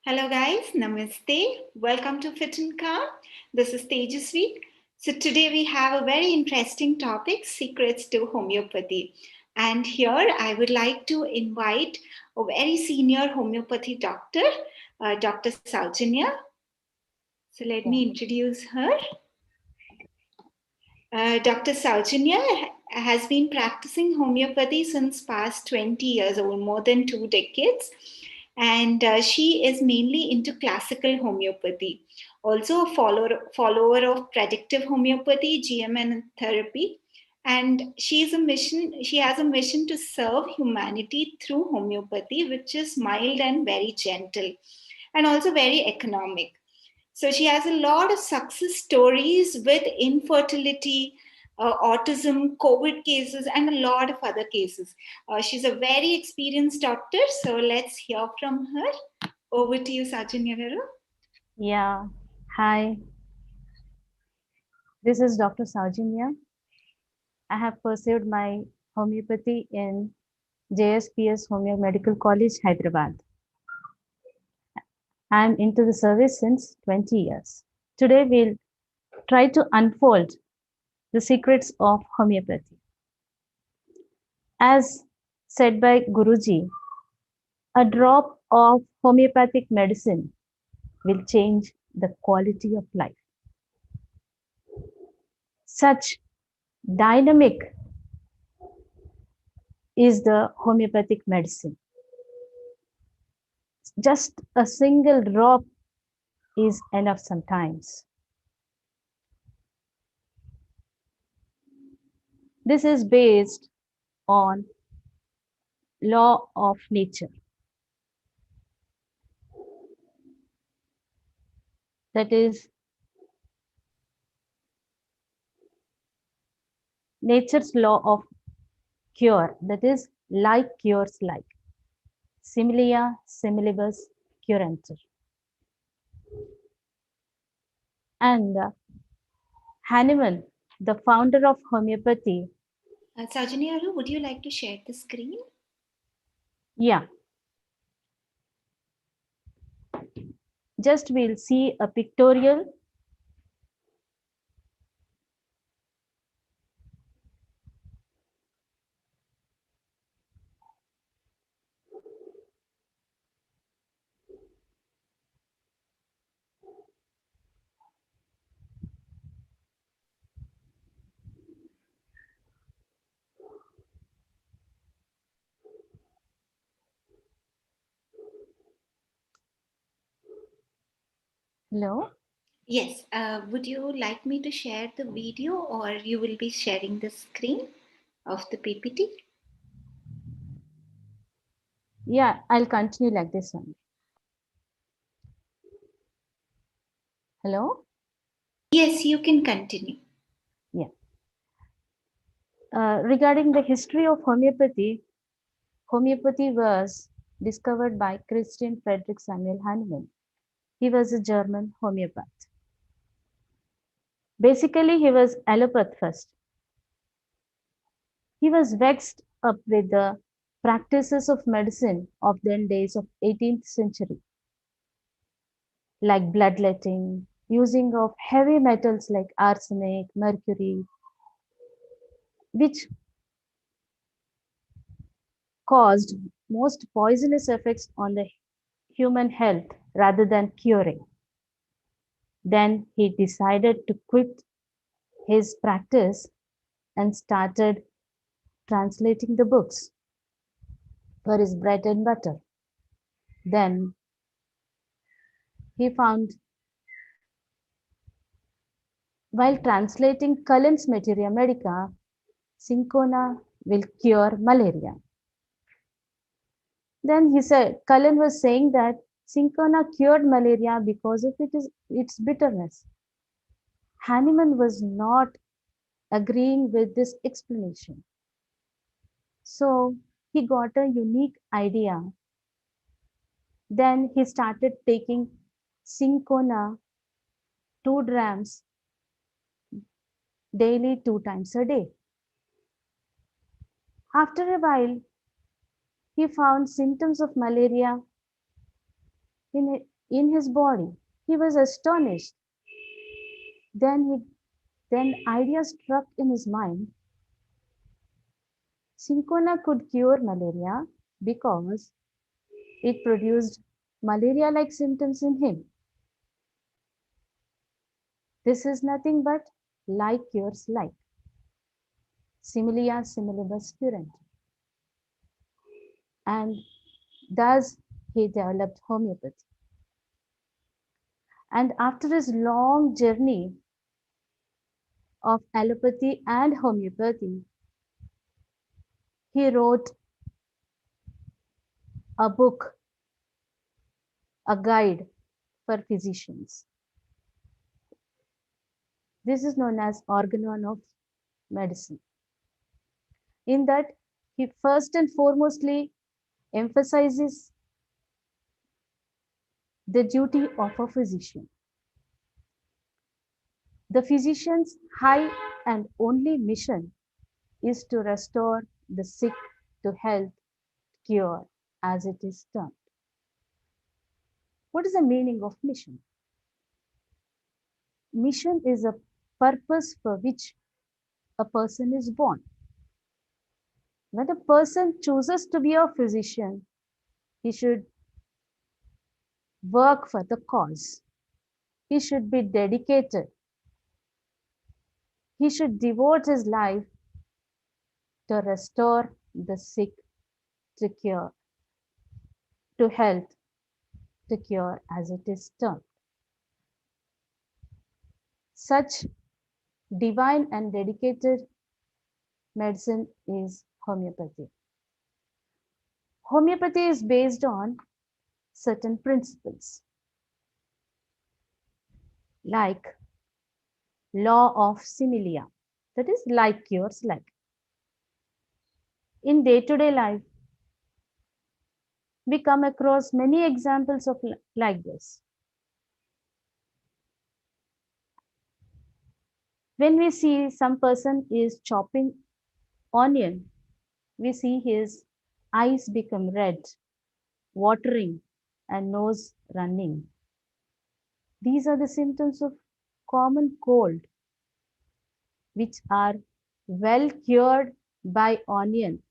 Hello guys, Namaste. Welcome to FitNCalm. This is Tejasvi. So today we have a very interesting topic, secrets to homeopathy. And here I would like to invite a very senior homeopathy doctor, Dr. Saujanya. So let Yeah. me introduce her. Dr. Saujanya has been practicing homeopathy since past 20 years or more than 2 decades. And she is mainly into classical homeopathy. Also a follower of predictive homeopathy, GMN therapy. And she has a mission to serve humanity through homeopathy, which is mild and very gentle and also very economic. So she has a lot of success stories with infertility, autism, COVID cases, and a lot of other cases. She's a very experienced doctor, so let's hear from her. Over to you, Sajanya Garu. Yeah. Hi, this is Dr. Saujanya. I have pursued my homeopathy in JSPS Homeo Medical College, Hyderabad. I am into the service since 20 years. Today we'll try to unfold the secrets of homeopathy. As said by Guruji, a drop of homeopathic medicine will change the quality of life. Such dynamic is the homeopathic medicine. Just a single drop is enough sometimes. This is based on law of nature. That is nature's law of cure. That is like cures like. Similia similibus curantur. And Hahnemann, the founder of homeopathy, Sajanya Garu, would you like to share the screen? yeah, just we'll see a pictorial. Hello? Yes. Would you like me to share the video or you will be sharing the screen of the PPT? Yeah, I'll continue like this one. Hello? Yes, you can continue. Yeah. Regarding the history of homeopathy, homeopathy was discovered by Christian Friedrich Samuel Hahnemann. He was a German homeopath. Basically, he was allopath first. He was vexed up with the practices of medicine of then days of 18th century, like bloodletting, using of heavy metals like arsenic, mercury, which caused most poisonous effects on the human health rather than curing. Then he decided to quit his practice and started translating the books for his bread and butter. Then he found while translating Cullen's Materia Medica, Cinchona will cure malaria. Then he said, Cullen was saying that Cinchona cured malaria because of its bitterness. Hahnemann was not agreeing with this explanation. So he got a unique idea. Then he started taking Cinchona 2 grams daily 2 times a day. After a while, he found symptoms of malaria in in his body. He was astonished. Then idea struck in his mind. Cinchona could cure malaria because it produced malaria-like symptoms in him. This is nothing but like cures like. Similia similibus curent. And thus he developed homeopathy. And after his long journey of allopathy and homeopathy, he wrote a book, a guide for physicians. This is known as Organon of Medicine. In that, he first and foremostly emphasizes the duty of a physician. The physician's high and only mission is to restore the sick to health, cure, as it is termed. What is the meaning of mission? Mission is a purpose for which a person is born. When a person chooses to be a physician, he should work for the cause. He should be dedicated. He should devote his life to restore the sick, to cure, to health, to cure, as it is termed. Such divine and dedicated medicine is homeopathy. Homeopathy is based on certain principles like law of similia, that is like cures like. In day-to-day life, we come across many examples of like this. When we see some person is chopping onion, we see his eyes become red, watering, and nose running. These are the symptoms of common cold, which are well cured by onion,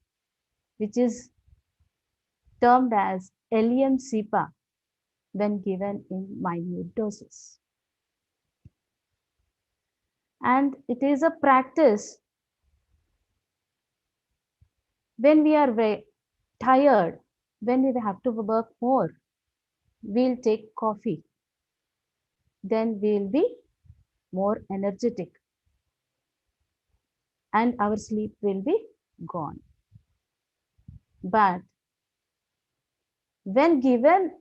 which is termed as Allium cepa when given in minute doses. And it is a practice when we are very tired, when we have to work more, we'll take coffee. Then we'll be more energetic and our sleep will be gone. But when given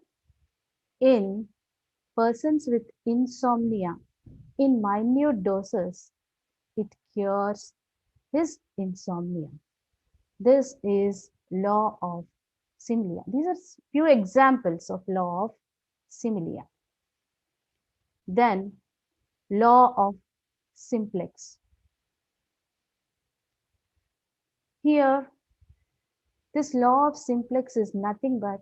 in persons with insomnia in minute doses, it cures his insomnia. This is law of similia. These are few examples of law of similia. Then law of simplex. Here, this law of simplex is nothing but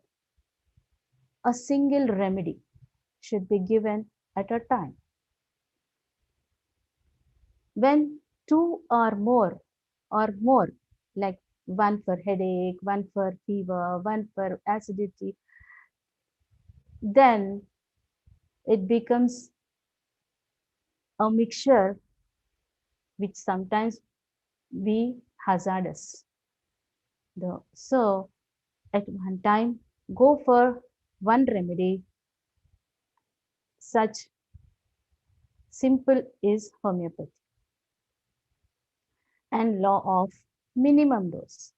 a single remedy should be given at a time. When two or more, like one for headache, one for fever, one for acidity, then it becomes a mixture which sometimes be hazardous. So at one time, go for one remedy. Such simple is homeopathy. And law of minimum dose.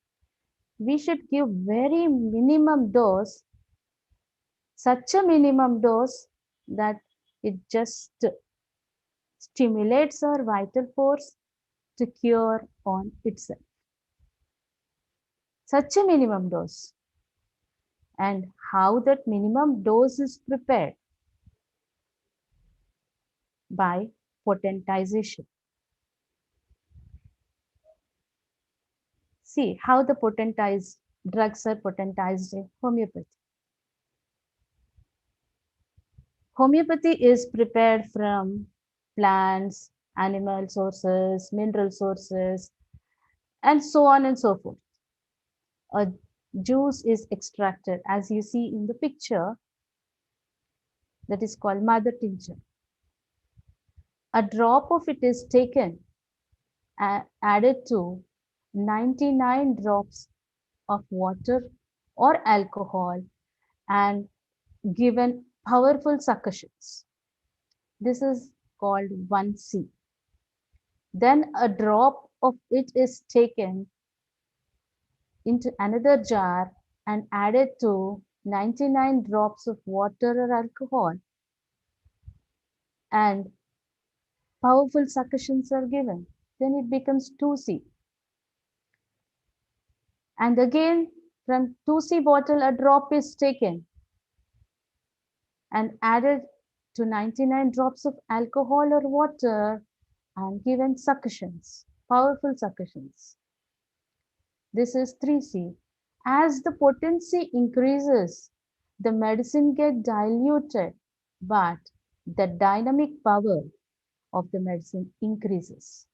We should give very minimum dose, such a minimum dose that it just stimulates our vital force to cure on itself. Such a minimum dose. And how that minimum dose is prepared? By potentization. See how the drugs are potentized in homeopathy. Homeopathy is prepared from plants, animal sources, mineral sources, and so on and so forth. A juice is extracted, as you see in the picture, that is called mother tincture. A drop of it is taken and added to 99 drops of water or alcohol and given powerful succussions. This is called 1C. Then a drop of it is taken into another jar and added to 99 drops of water or alcohol, and powerful succussions are given. Then it becomes 2C. And again, from 2C bottle, a drop is taken and added to 99 drops of alcohol or water and given succussions, powerful succussions. This is 3C. As the potency increases, the medicine gets diluted, but the dynamic power of the medicine increases.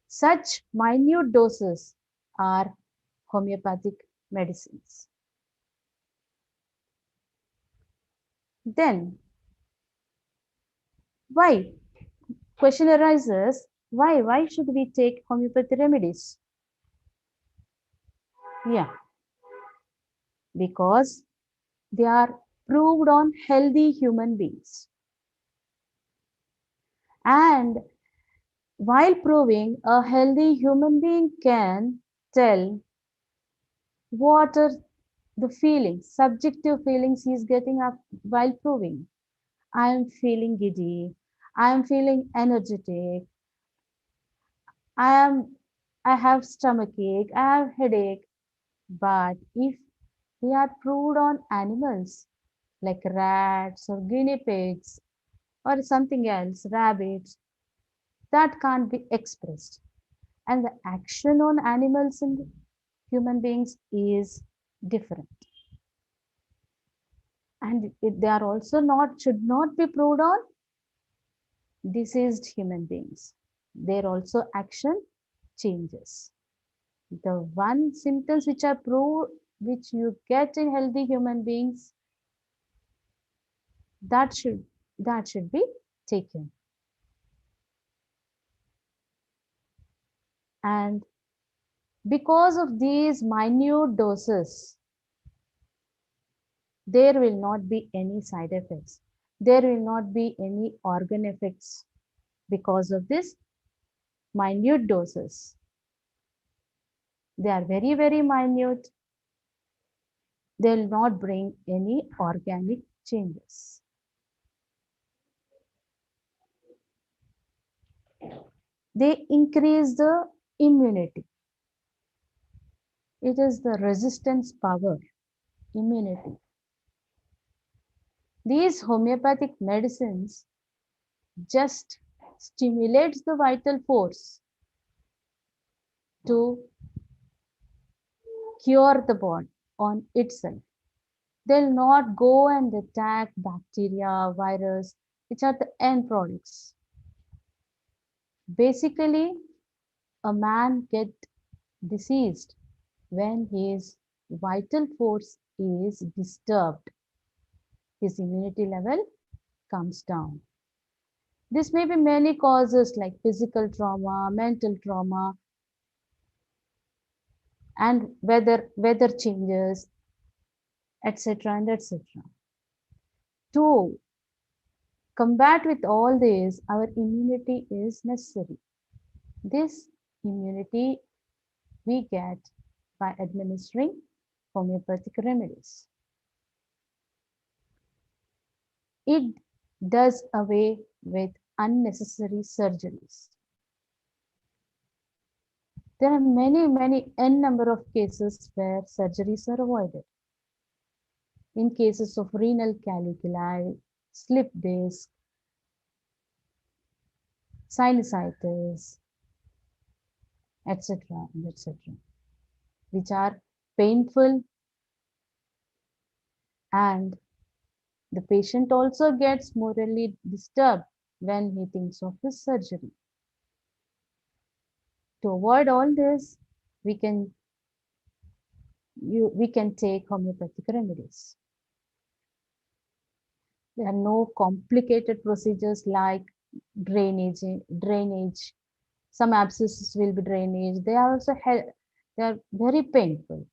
Such minute doses are homeopathic medicines. Then, why? Question arises, why? Why should we take homeopathy remedies? Yeah, because they are proved on healthy human beings. And while proving, a healthy human being can tell what are the feelings, subjective feelings he is getting up while proving. I am feeling giddy. I am feeling energetic. I am. I have stomachache. I have headache. But if they are proved on animals like rats or guinea pigs or something else, rabbits, that can't be expressed. And the action on animals and human beings is different. And they are also not, should not be proved on diseased human beings. Their also action changes. The one symptoms which are proved, which you get in healthy human beings, that should that should be taken. And because of these minute doses, there will not be any side effects. There will not be any organ effects because of this minute doses. They are very, very minute. They will not bring any organic changes. They increase the immunity. It is the resistance power, immunity. These homeopathic medicines just stimulates the vital force to cure the body on itself. They'll not go and attack bacteria, virus, which are the end products. Basically, a man get diseased when his vital force is disturbed. His immunity level comes down. This may be many causes like physical trauma, mental trauma, and weather changes, etc. and etc. To combat with all this, our immunity is necessary. This immunity we get by administering homeopathic remedies. It does away with unnecessary surgeries. There are many n number of cases where surgeries are avoided. In cases of renal calculi, slip disc, sinusitis, etc., etc., which are painful and The patient also gets morally disturbed when he thinks of his surgery. To avoid all this, we can we can take homeopathic remedies. There are no complicated procedures like drainage. Some abscesses will be drainage. They are also they are very painful.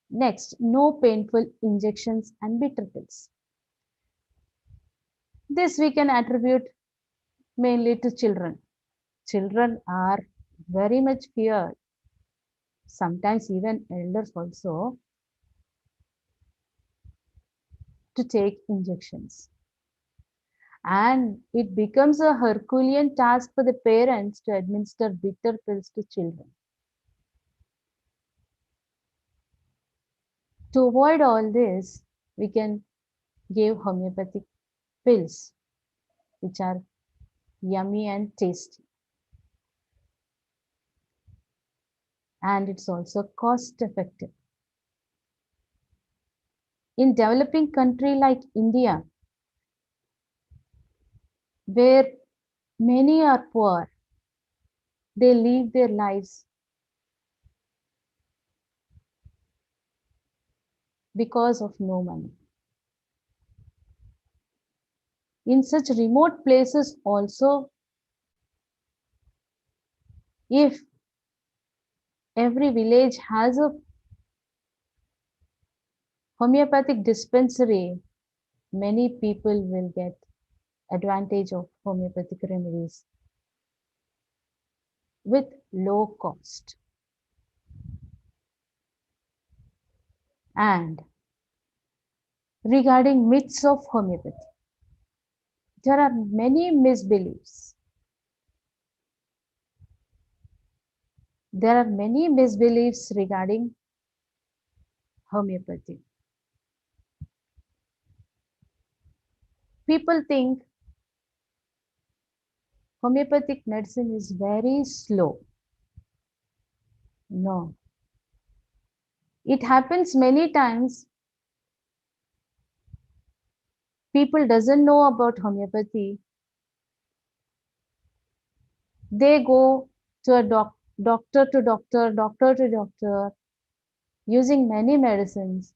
Next, no painful injections and bitter pills. This we can attribute mainly to children. Children are very much feared, sometimes even elders also, to take injections. And it becomes a Herculean task for the parents to administer bitter pills to children. To avoid all this, we can give homeopathic pills, which are yummy and tasty. And it's also cost effective. In developing country like India, where many are poor, they live their lives because of no money. In such remote places also, if every village has a homeopathic dispensary, many people will get advantage of homeopathic remedies with low cost. And regarding myths of homeopathy, there are many misbeliefs. There are many misbeliefs regarding homeopathy. People think homeopathic medicine is very slow. No. It happens many times. People doesn't know about homeopathy. They go to a doctor to doctor, doctor to doctor, using many medicines,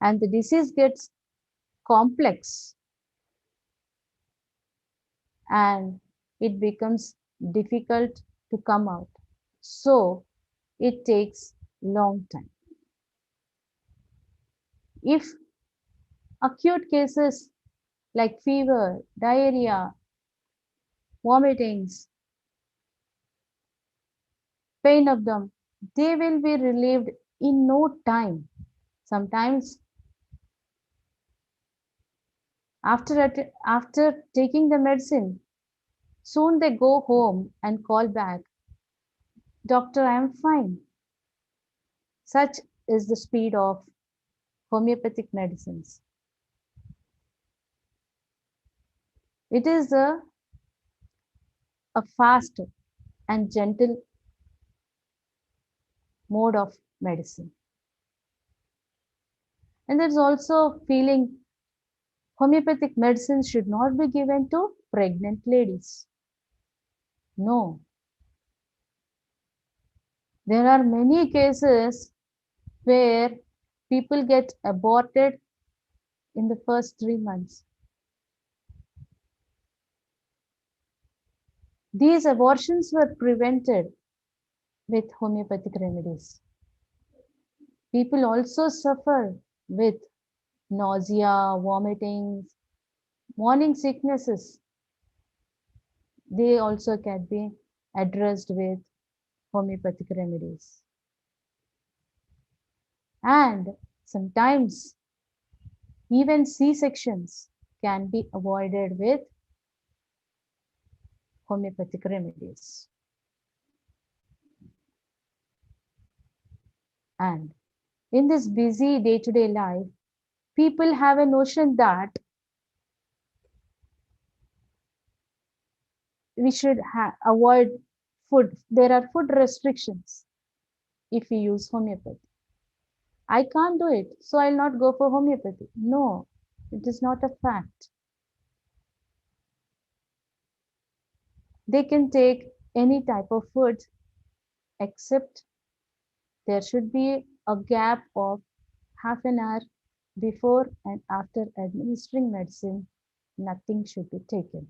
and the disease gets complex and it becomes difficult to come out. So it takes long time. If acute cases like fever, diarrhea, vomitings, pain of them, they will be relieved in no time. Sometimes after taking the medicine, soon they go home and call back, Doctor, I am fine. Such is the speed of homeopathic medicines. It is a fast and gentle mode of medicine. And there's also feeling homeopathic medicine should not be given to pregnant ladies. No. There are many cases where people get aborted in the first 3 months. These abortions were prevented with homeopathic remedies. People also suffer with nausea, vomitings, morning sicknesses. They also can be addressed with homeopathic remedies. And sometimes even C-sections can be avoided with homeopathic remedies. And in this busy day-to-day life, people have a notion that we should avoid food. There are food restrictions. if we use homeopathy. I can't do it, so I'll not go for homeopathy. No, it is not a fact. They can take any type of food, except there should be a gap of half an hour before and after administering medicine. Nothing should be taken.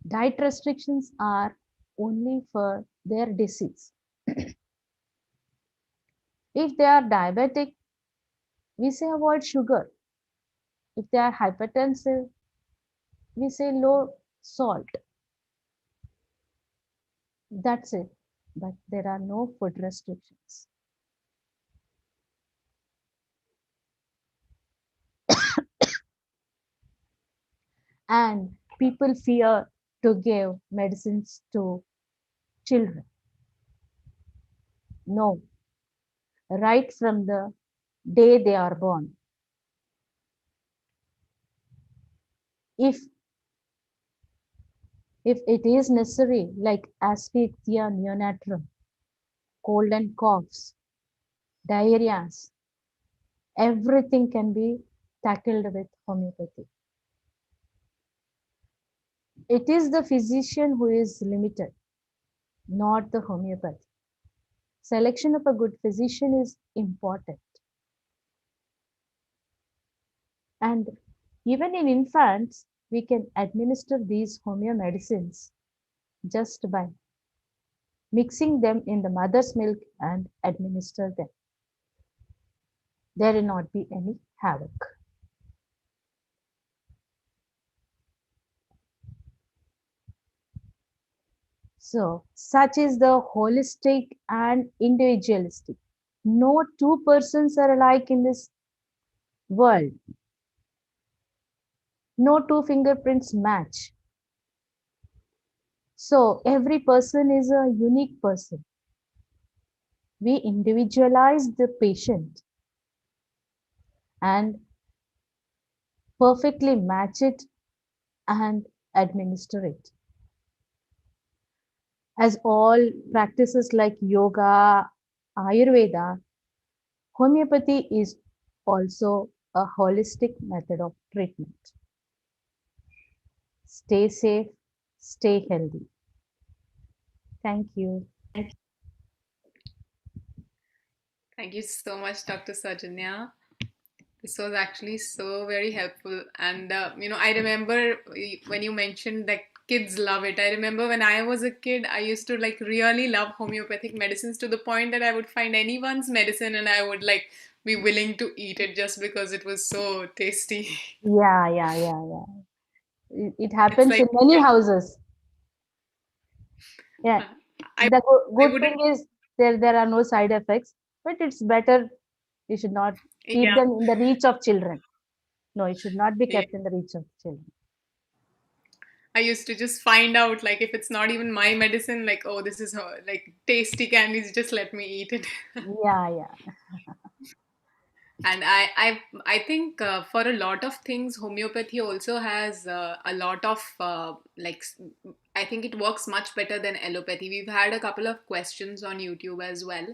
Diet restrictions are only for their disease. If they are diabetic, we say avoid sugar. If they are hypertensive, we say low salt. That's it. But there are no food restrictions. And people fear to give medicines to children. No, right from the day they are born. If it is necessary, like asphyxia neonatal, cold and coughs, diarrheas, everything can be tackled with homeopathy. It is the physician who is limited, not the homeopath. Selection of a good physician is important. And even in infants, we can administer these homeo medicines just by mixing them in the mother's milk and administer them. There will not be any havoc. So, such is the holistic and individualistic. No two persons are alike in this world. No two fingerprints match. So, every person is a unique person. We individualize the patient and perfectly match it and administer it. As all practices like yoga, Ayurveda, homeopathy is also a holistic method of treatment. Stay safe, stay healthy. Thank you. Thank you so much, Dr. Sajanya. This was actually so very helpful. And, I remember when you mentioned that kids love it. I remember when I was a kid, I used to like really love homeopathic medicines to the point that I would find anyone's medicine and I would like be willing to eat it just because it was so tasty. Yeah. It It's happens like, in many houses. Yeah. I, The I good wouldn't, thing is there are no side effects, but it's better you should not keep yeah. them in the reach of children. No, it should not be Yeah. kept in the reach of children. I used to just find out like if it's not even my medicine, like, oh, this is like tasty candies, just let me eat it. Yeah. And I think for a lot of things homeopathy also has a lot of I think it works much better than allopathy. We've had a couple of questions on YouTube as well,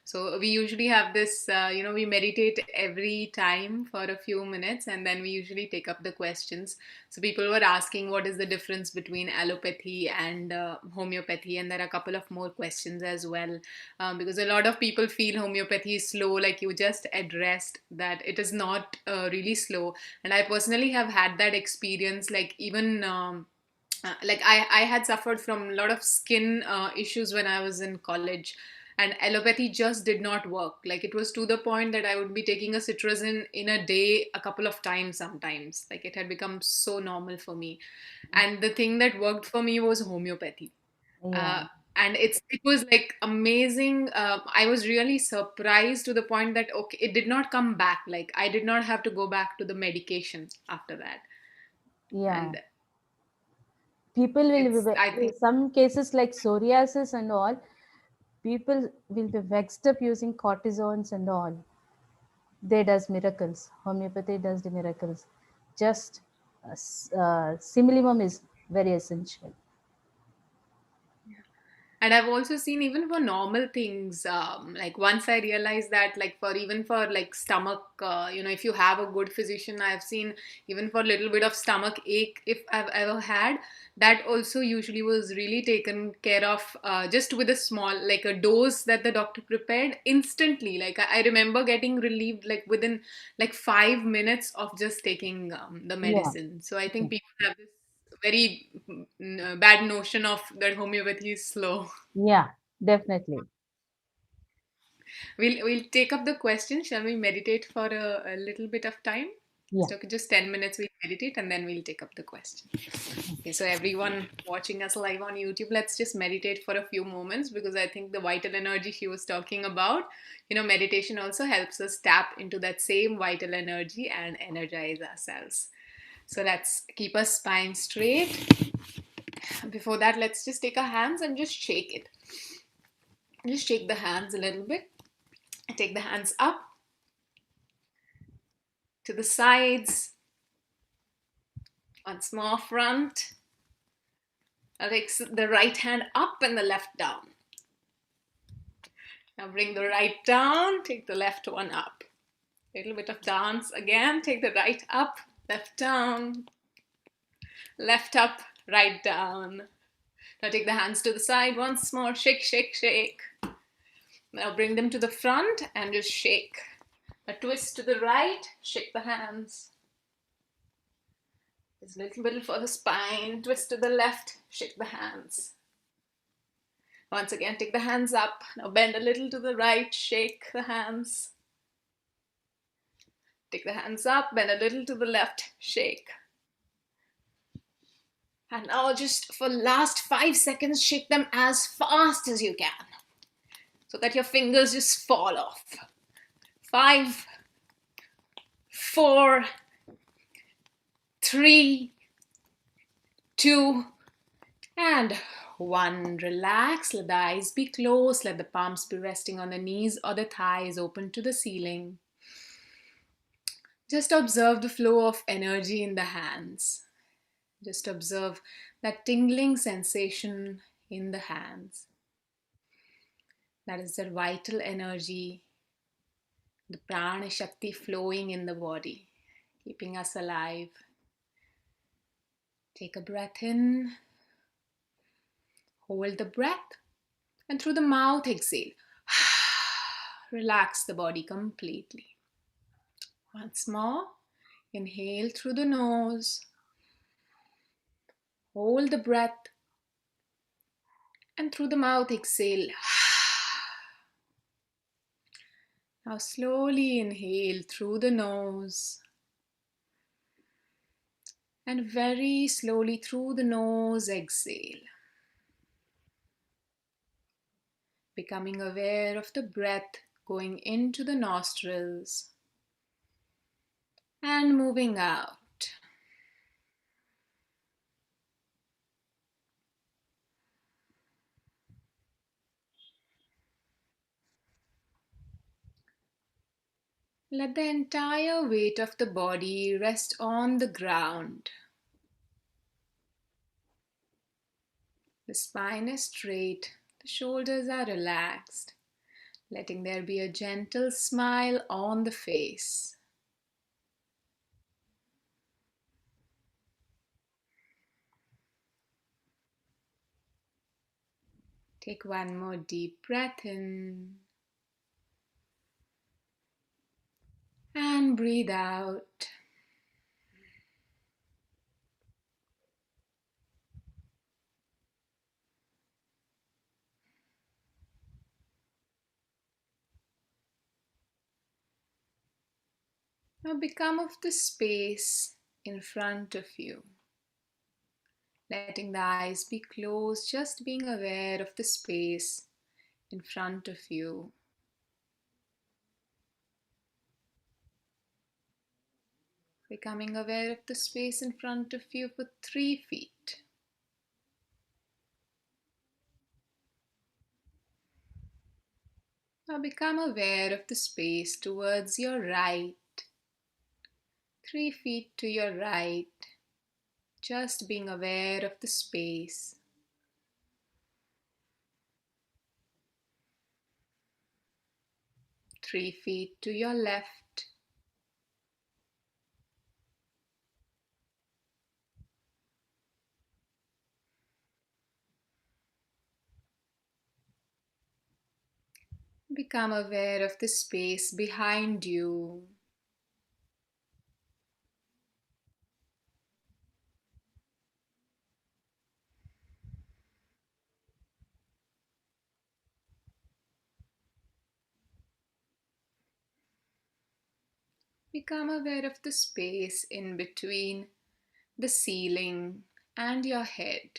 so we usually have this we meditate every time for a few minutes and then we usually take up the questions. So people were asking what is the difference between allopathy and homeopathy, and there are a couple of more questions as well, because a lot of people feel homeopathy is slow, like you just addressed that it is not really slow. And I personally have had that experience, like even like I had suffered from a lot of skin issues when I was in college, and allopathy just did not work. Like it was to the point that I would be taking a citrazine in a day a couple of times sometimes. Like it had become so normal for me. And the thing that worked for me was homeopathy. Yeah. uh, and it was like amazing. I was really surprised to the point that okay, it did not come back. Like I did not have to go back to the medication after that. Yeah. And People will be, it's, I think, in some cases like psoriasis and all, people will be vexed up using cortisons and all. They does miracles. Homeopathy does the miracles. Just simillimum is very essential. And I've also seen even for normal things, like once I realized that, like for even for like stomach, if you have a good physician, I've seen even for a little bit of stomach ache, if I've ever had, that also usually was really taken care of just with a small, like a dose that the doctor prepared instantly. Like I remember getting relieved like within like 5 minutes of just taking the Yeah. medicine. So I think people have this very bad notion of that homeopathy is slow. Yeah, definitely. We'll take up the question. Shall we meditate for a little bit of time? Yeah. So just 10 minutes we'll meditate and then we'll take up the question. Okay, so everyone watching us live on YouTube, let's just meditate for a few moments, because I think the vital energy she was talking about, meditation also helps us tap into that same vital energy and energize ourselves. So let's keep our spine straight. Before that, let's just take our hands and just shake it. Just shake the hands a little bit. Take the hands up to the sides. Once more, front. Now take the right hand up and the left down. Now bring the right down, take the left one up. A little bit of dance again. Take the right up, left down, left up, right down. Now take the hands to the side once more. Shake, shake, shake. Now bring them to the front and just shake. A twist to the right, shake the hands. Just a little bit for the spine. Twist to the left, shake the hands. Once again, take the hands up. Now bend a little to the right, shake the hands. Take the hands up, bend a little to the left, shake. And now just for last 5 seconds, shake them as fast as you can, so that your fingers just fall off. 5, 4, 3, 2, and 1. Relax, let the eyes be closed, let the palms be resting on the knees or the thighs open to the ceiling. Just observe the flow of energy in the hands. Just observe that tingling sensation in the hands. That is the vital energy, the prana shakti flowing in the body, keeping us alive. Take a breath in, hold the breath, and through the mouth exhale. Relax the body completely. Once more, inhale through the nose, hold the breath, and through the mouth exhale. Now slowly inhale through the nose, and very slowly through the nose exhale. Becoming aware of the breath going into the nostrils and moving out. Let the entire weight of the body rest on the ground. The spine is straight, the shoulders are relaxed, letting there be a gentle smile on the face. Take one more deep breath in and breathe out. Now become of the space in front of you. Letting the eyes be closed, just being aware of the space in front of you. Becoming aware of the space in front of you for 3 feet. Now become aware of the space towards your right, 3 feet to your right, just being aware of the space. 3 feet to your left. Become aware of the space behind you. Become aware of the space in between the ceiling and your head.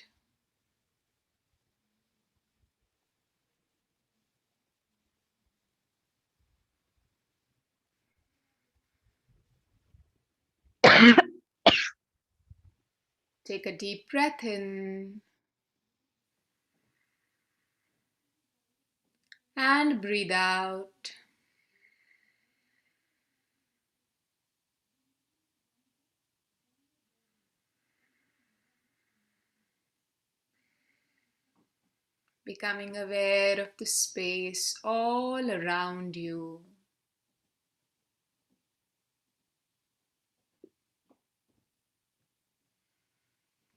Take a deep breath in and breathe out. Becoming aware of the space all around you.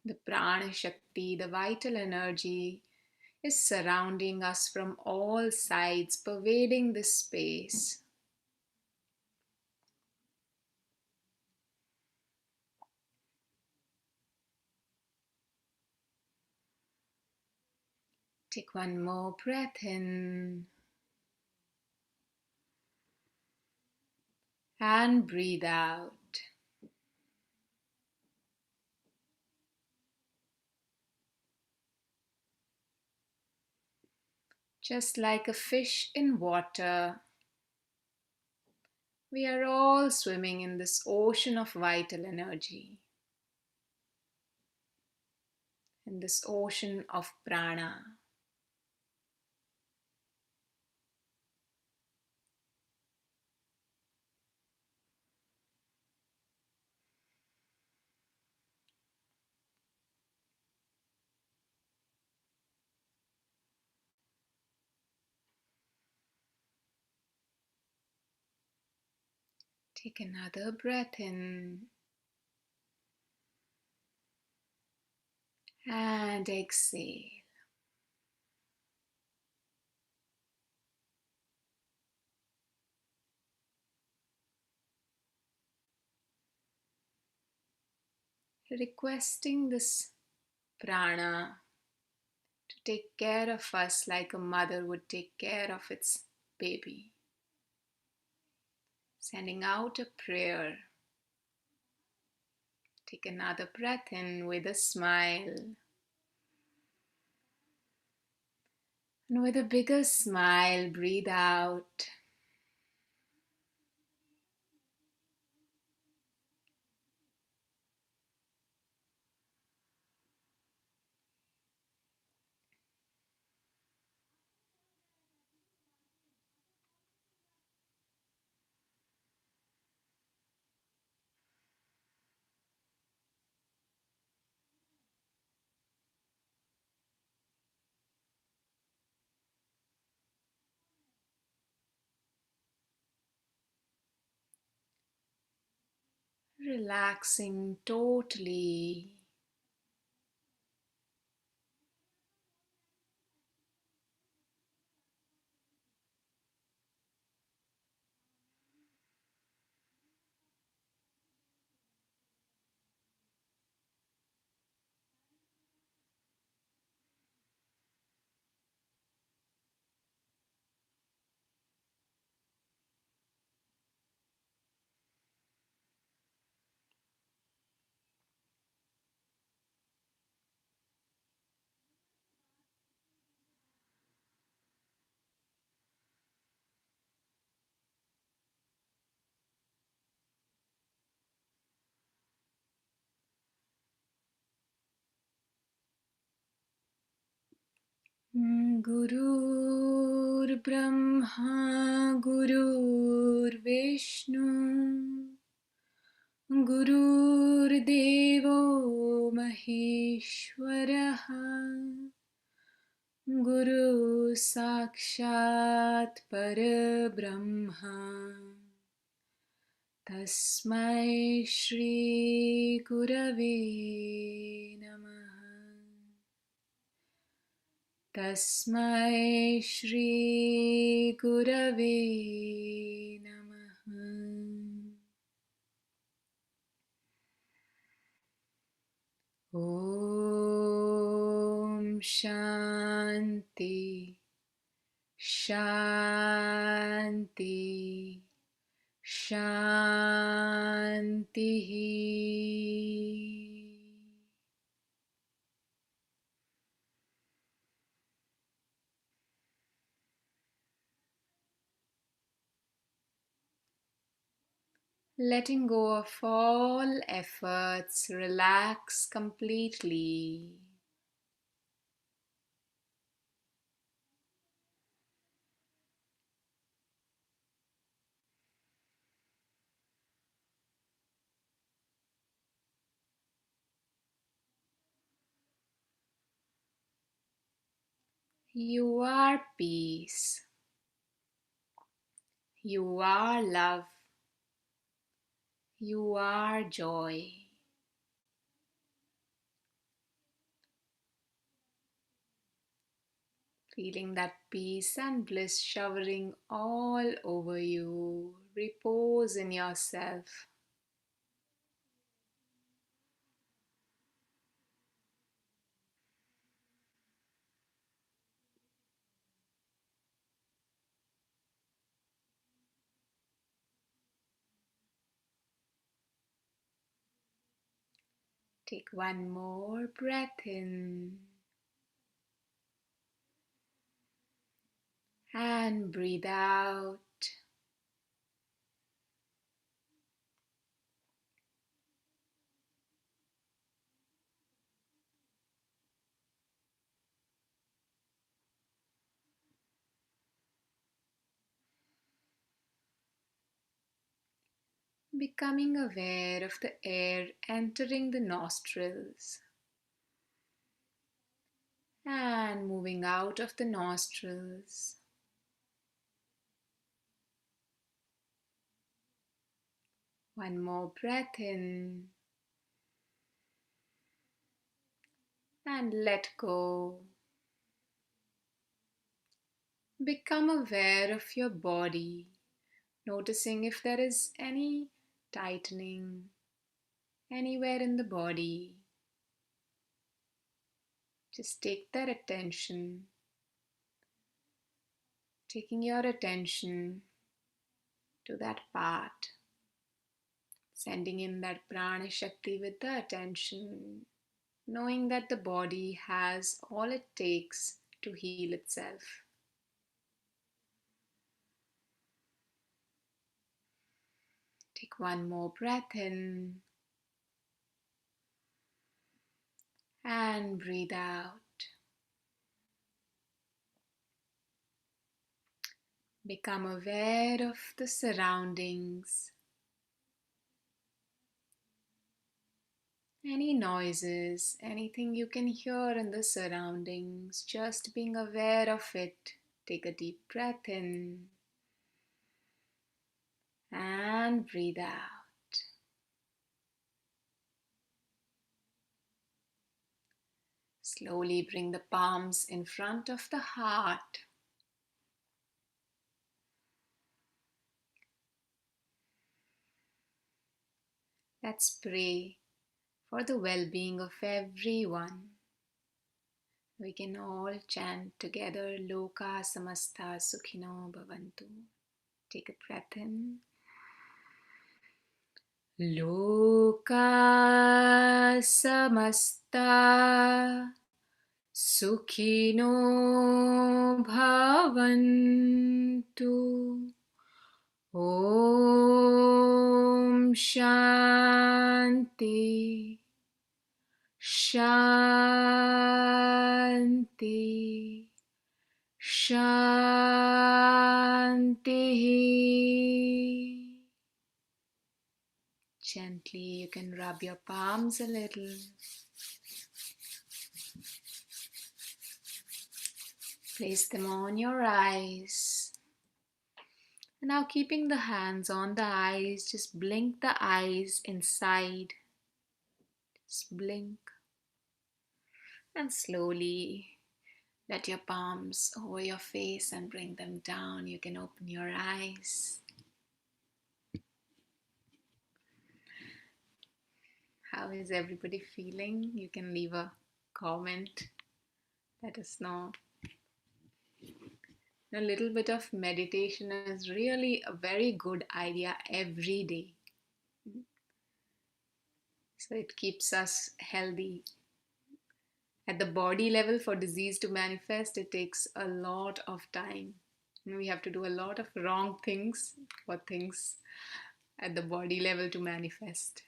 The prana shakti, the vital energy, is surrounding us from all sides, pervading this space. Take one more breath in and breathe out. Just like a fish in water, we are all swimming in this ocean of vital energy, in this ocean of prana. Take another breath in and exhale. Requesting this prana to take care of us like a mother would take care of its baby. Sending out a prayer. Take another breath in with a smile. And with a bigger smile, breathe out. Relaxing totally. Gurur Brahma Gurur Vishnu Gurur Devo Maheshwaraha Guru Sakshat Parabrahma Tasmai Shri Gurave Namaha. Tasmai Shri Gurave Namaha. Om Shanti Shanti Shanti. Letting go of all efforts, relax completely. You are peace. You are love. You are joy. Feeling that peace and bliss showering all over you. Repose in yourself. Take one more breath in and breathe out. Becoming aware of the air entering the nostrils and moving out of the nostrils. One more breath in and let go. Become aware of your body, noticing if there is any tightening anywhere in the body. Just take that attention, taking your attention to that part, sending in that prana shakti with the attention, knowing that the body has all it takes to heal itself. Take one more breath in and breathe out. Become aware of the surroundings, any noises, anything you can hear in the surroundings, just being aware of it. Take a deep breath in and breathe out. Slowly bring the palms in front of the heart. Let's pray for the well-being of everyone. We can all chant together, Loka Samasta Sukhino Bhavantu. Take a breath in. Loka Samasta Sukhino Bhavantu. Om Shanti Shanti Shanti. Gently, you can rub your palms a little. Place them on your eyes. And now, keeping the hands on the eyes, just blink the eyes inside. Just blink. And slowly let your palms over your face and bring them down. You can open your eyes. How is everybody feeling? You can leave a comment. Let us know. A little bit of meditation is really a very good idea every day. So it keeps us healthy. At the body level, for disease to manifest, it takes a lot of time. We have to do a lot of wrong things for things at the body level to manifest.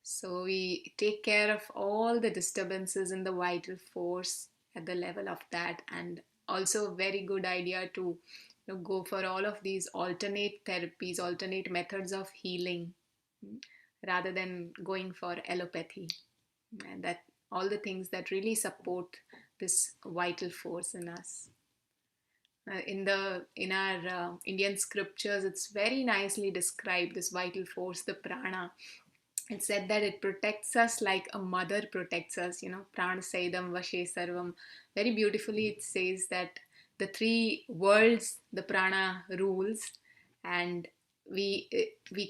So we take care of all the disturbances in the vital force at the level of that, and also a very good idea to go for all of these alternate therapies, alternate methods of healing, rather than going for allopathy, and that all the things that really support this vital force in us. In our Indian scriptures, it's very nicely described, this vital force, the prana. It said that it protects us like a mother protects us, prana saidam vashe sarvam. Very beautifully it says that the three worlds the prana rules, and we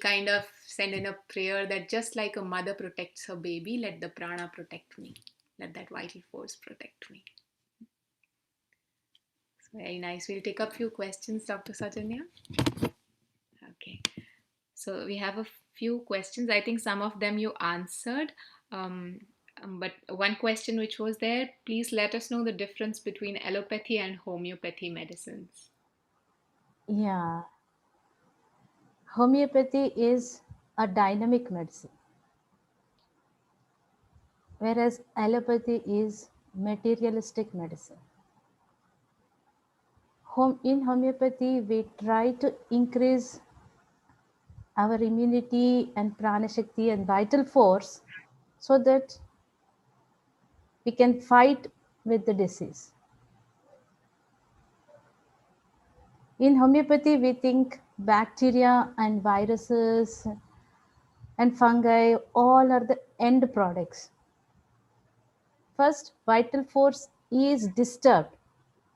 kind of send in a prayer that just like a mother protects her baby, let the prana protect me, let that vital force protect me. So very nice. We'll take a few questions, Dr. Sajanya. Okay. So we have a few questions. I think some of them you answered. But one question which was there, please let us know the difference between allopathy and homeopathy medicines. Yeah. Homeopathy is a dynamic medicine, whereas allopathy is materialistic medicine. In homeopathy, we try to increase our immunity and prana shakti and vital force so that we can fight with the disease. In homeopathy, we think bacteria and viruses and fungi all are the end products. First, vital force is disturbed,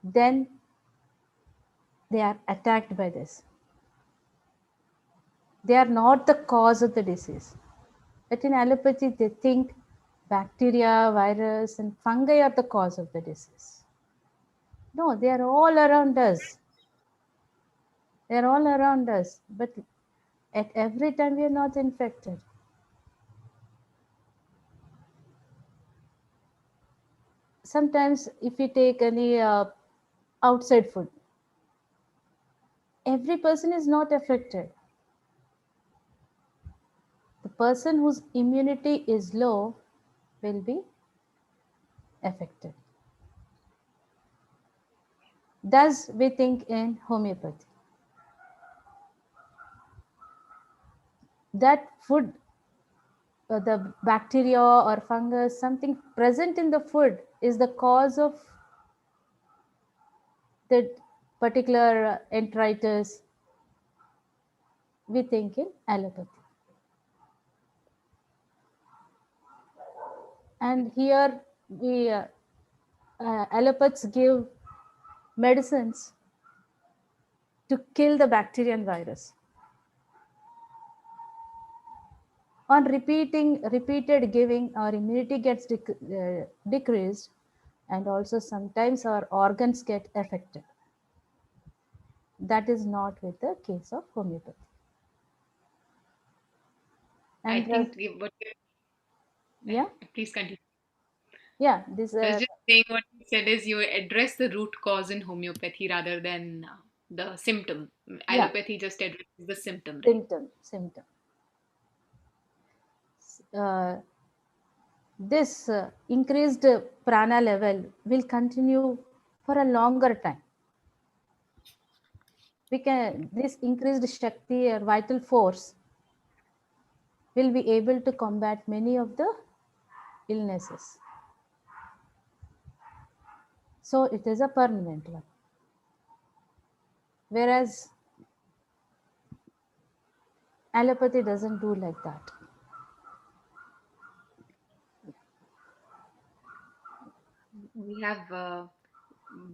then they are attacked by this. They are not the cause of the disease. But in allopathy, they think bacteria, virus, and fungi are the cause of the disease. No, they are all around us. They are all around us. But at every time, we are not infected. Sometimes, if we take any outside food, every person is not affected. The person whose immunity is low will be affected. Thus, we think in homeopathy that food, the bacteria or fungus, something present in the food is the cause of the particular enteritis. We think in allopathy. And here we allopaths give medicines to kill the bacteria and virus. On repeated giving, our immunity gets decreased, and also sometimes our organs get affected. That is not with the case of homeopathy. I And think what yeah, please continue. yeah, this I was just saying what you said is you address the root cause in homeopathy rather than the symptom. yeah, Allopathy just addresses the symptom, right? symptom. Uh, this increased prana level will continue for a longer time. This increased shakti or vital force will be able to combat many of the illnesses. So it is a permanent one. Whereas allopathy doesn't do like that. We have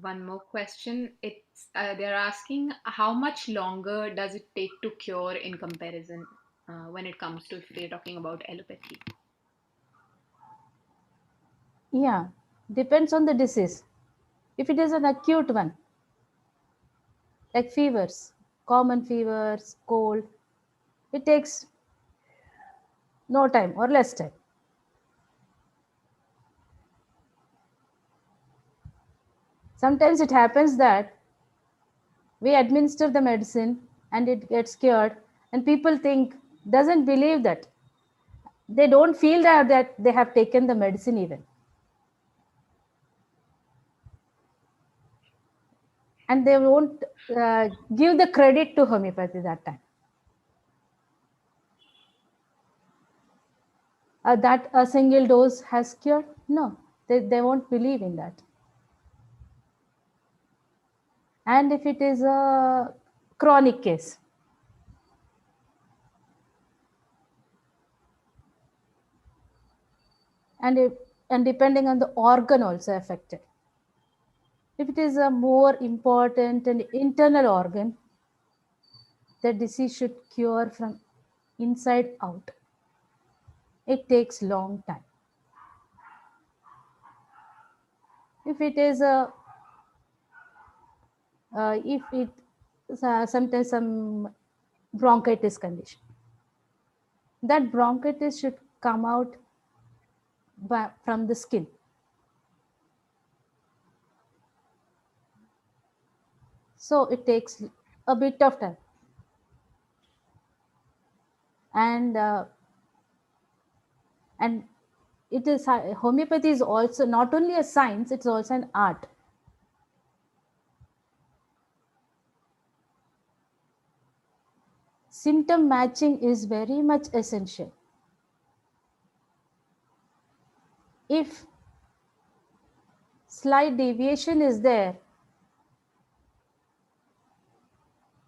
one more question. It's they're asking how much longer does it take to cure in comparison when it comes to if we're talking about allopathy. Yeah, depends on the disease. If it is an acute one, like fevers, common fevers, cold, it takes no time or less time. Sometimes it happens that we administer the medicine and it gets cured, and people think, doesn't believe that. They don't feel that they have taken the medicine even. And they won't give the credit to homeopathy that time. That a single dose has cured? No, they won't believe in that. And if it is a chronic case, and if, and depending on the organ also affected. If it is a more important and internal organ, the disease should cure from inside out. It takes long time. If it is a if it sometimes some bronchitis condition, that bronchitis should come out from the skin. So it takes a bit of time. And uh, and it is homeopathy is also not only a science, it's also an art. Symptom matching is very much essential. If slight deviation is there,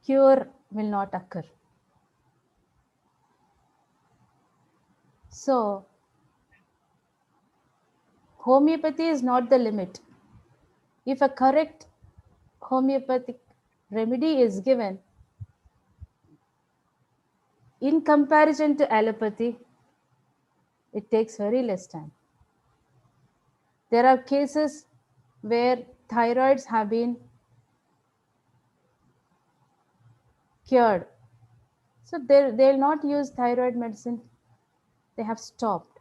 cure will not occur. So homeopathy is not the limit. If a correct homeopathic remedy is given in comparison to allopathy, it takes very less time. There are cases where thyroids have been cured. So they'll not use thyroid medicine. They have stopped.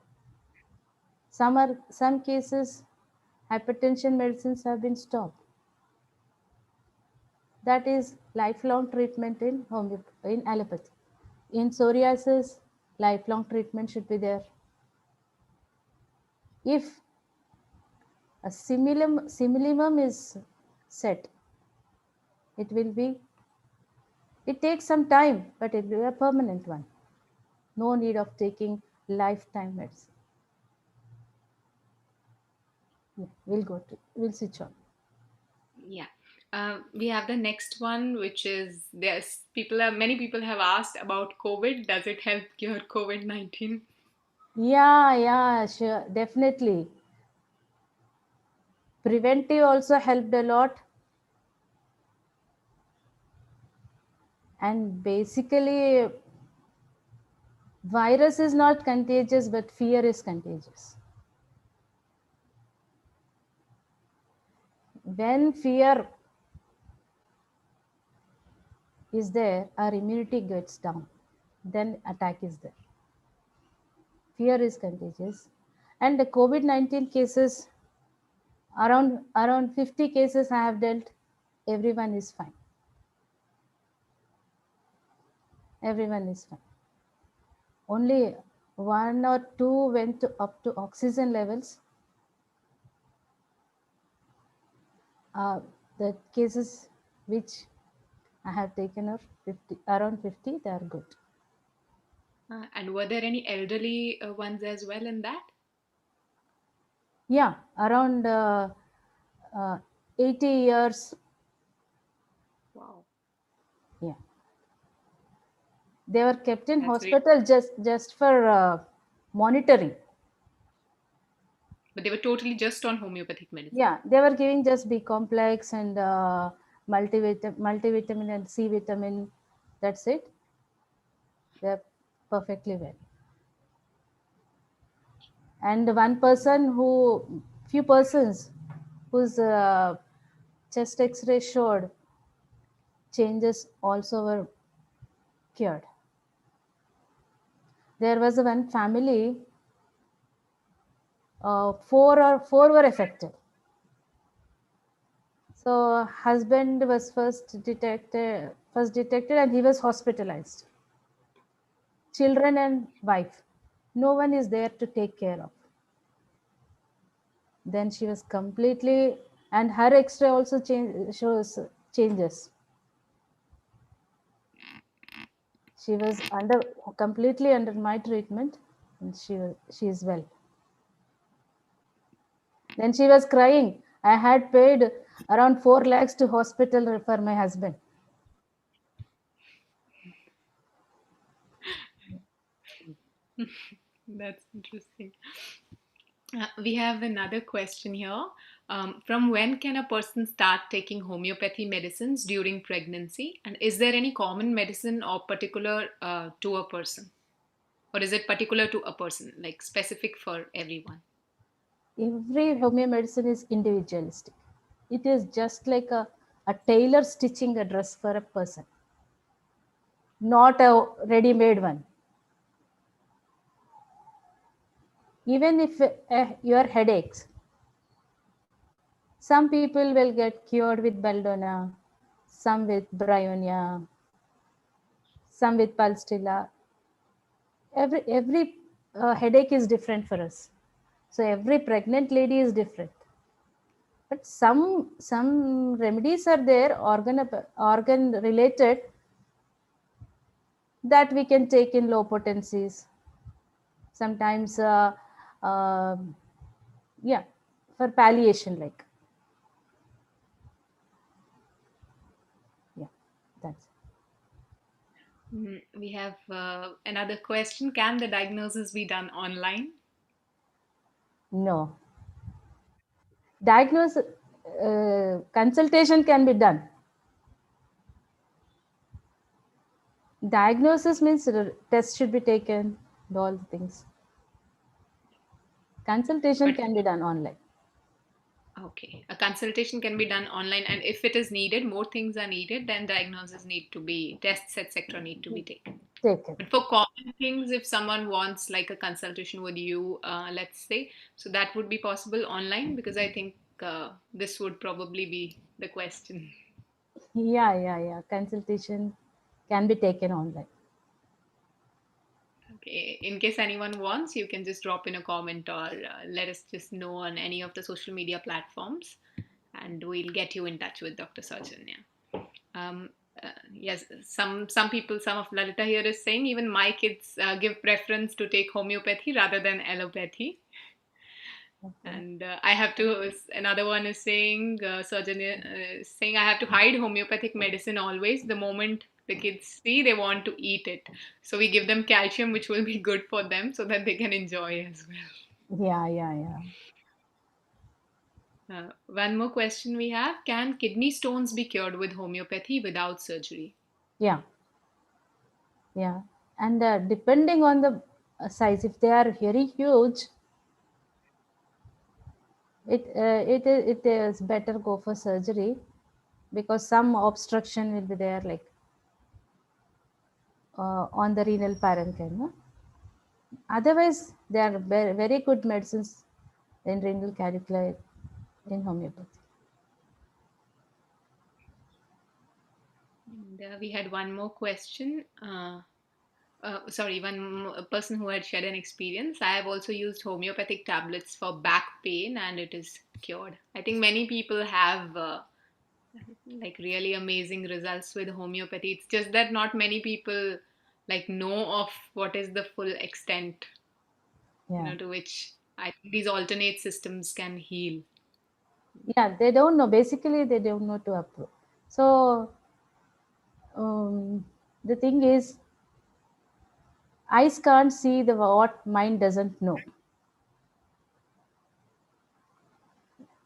Some cases hypertension medicines have been stopped. That is lifelong treatment in allopathy. In psoriasis, lifelong treatment should be there. If a simillimum is set, it will be, it takes some time, but it will be a permanent one. No need of taking lifetime medicine. Yeah, we'll switch on. Yeah. We have the next one, which is there's many people have asked about COVID. Does it help cure COVID-19? Yeah, sure, definitely. Preventive also helped a lot. And basically, virus is not contagious, but fear is contagious. When fear is there, our immunity gets down. Then attack is there. Fear is contagious. And the COVID-19 cases, around 50 cases I have dealt, everyone is fine. Everyone is fine. Only one or two went up to oxygen levels. The cases which I have taken are around 50, they are good. And were there any elderly ones as well in that? Yeah, around 80 years. Wow. Yeah. They were kept in That's very, hospital just for monitoring. but they were totally just on homeopathic medicine. Yeah, they were giving just B complex and multivitamin and C vitamin. That's it. They're perfectly well. And one person who, few persons whose chest X-ray showed changes also were cured. There was one family, four were affected. So husband was first detected, and he was hospitalized. Children and wife, no one is there to take care of. Then she was completely, and her X-ray also shows changes. She was completely under my treatment, and she is well. Then she was crying. I had paid around 4 lakhs to hospital for my husband. That's interesting. We have another question here. From when can a person start taking homeopathy medicines during pregnancy? And is there any common medicine or particular to a person? Or is it particular to a person, like specific for everyone? Every homeo medicine is individualistic. It is just like a tailor stitching a dress for a person, not a ready made one. Even if your headaches, some people will get cured with belladonna, some with bryonia, some with pulstilla. Every headache is different for us. So every pregnant lady is different. But some remedies are there, organ related, that we can take in low potencies. Sometimes, uh, yeah, for palliation, like, yeah, that's We have another question. Can the diagnosis be done online? no. Diagnosis, consultation can be done. Diagnosis means test should be taken, and all the things. Consultation But can be done online. okay, a consultation can be done online, and if it is needed, more things are needed, then diagnosis need to be, tests, etc., need to be taken. Taken. But for common things, if someone wants like a consultation with you, let's say, so that would be possible online, because I think this would probably be the question. Yeah. Consultation can be taken online. Okay, in case anyone wants, you can just drop in a comment or let us just know on any of the social media platforms, and we'll get you in touch with Dr. Saujanya. Yes, some people, some of Lalita here is saying even my kids give preference to take homeopathy rather than allopathy. Okay. And I have to. Another one is saying, surgeon is saying I have to hide homeopathic medicine always. The moment the kids see, they want to eat it. So we give them calcium, which will be good for them, so that they can enjoy as well. Yeah. One more question we have: can kidney stones be cured with homeopathy without surgery? Yeah, yeah. And depending on the size, if they are very huge, it is better go for surgery, because some obstruction will be there, like on the renal parenchyma. Otherwise, they are very good medicines in renal calculi in homeopathy. And we had one more question. Sorry, a person who had shared an experience. I have also used homeopathic tablets for back pain, and it is cured. I think many people have like really amazing results with homeopathy. It's just that not many people like know of what is the full extent, Yeah. to which I think these alternate systems can heal. Yeah, they don't know. Basically, they don't know to approve. So the thing is, eyes can't see the what mind doesn't know.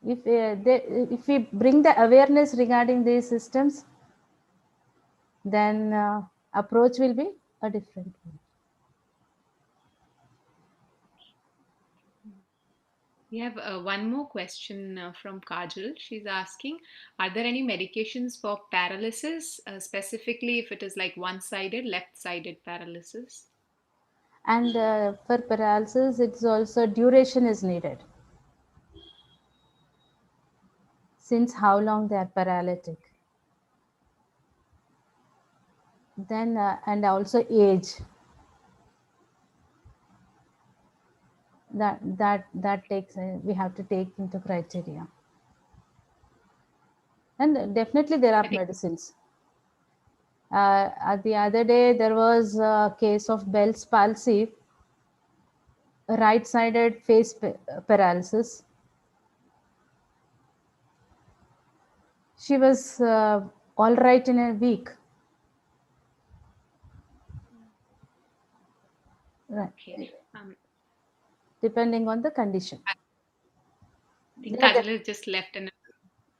If we bring the awareness regarding these systems, then approach will be a different one. We have one more question from Kajal. She's asking, are there any medications for paralysis, specifically if it is like one-sided, left-sided paralysis? And for paralysis, it's also duration is needed. Since how long they are paralytic, then and also age, that takes we have to take into criteria. And definitely there I are think medicines. The other day there was a case of Bell's palsy, right sided face paralysis. She was all right in a week. Right. okay. Depending on the condition. I think Yeah, Kajal has just left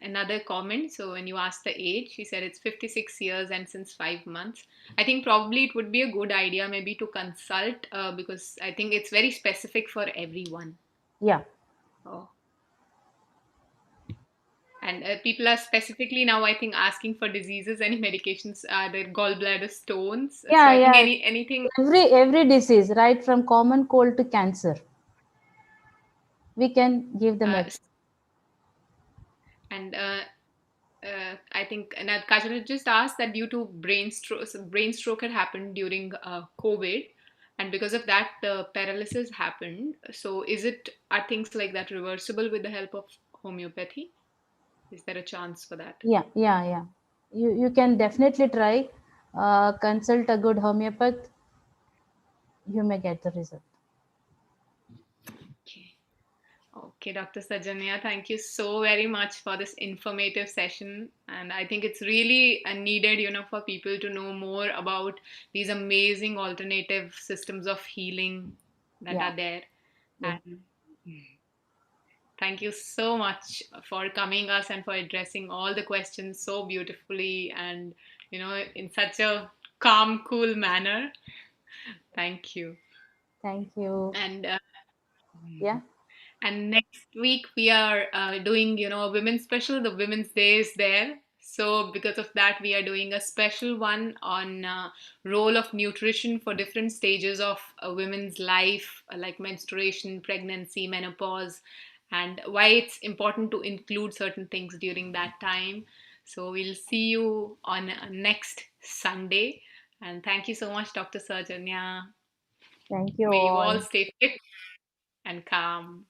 another comment. So when you asked the age, she said it's 56 years and since 5 months. I think probably it would be a good idea maybe to consult because I think it's very specific for everyone. yeah, Oh. And people are specifically now, I think, asking for diseases, any medications, their gallbladder stones. So yeah, I think yeah. anything. Every disease, right from common cold to cancer, we can give the Uh, medicine. and I think and Kajal just asked that due to brain stroke had happened during COVID, and because of that, the paralysis happened. So are things like that reversible with the help of homeopathy? Is there a chance for that? Yeah, yeah, yeah. You can definitely try. Consult a good homeopath. You may get the result. Okay. Okay, Dr. Sajanya, thank you so very much for this informative session. And I think it's really needed, for people to know more about these amazing alternative systems of healing that Yeah, are there. yeah. And thank you so much for coming us and for addressing all the questions so beautifully and, in such a calm, cool manner. Thank you. Thank you. And Yeah, And next week we are doing, a women's special. The Women's Day is there. So because of that, we are doing a special one on role of nutrition for different stages of a women's life, like menstruation, pregnancy, menopause, and why it's important to include certain things during that time. So we'll see you on next Sunday. And thank you so much, Dr. Sarjanya. thank you May you all all. stay fit and calm.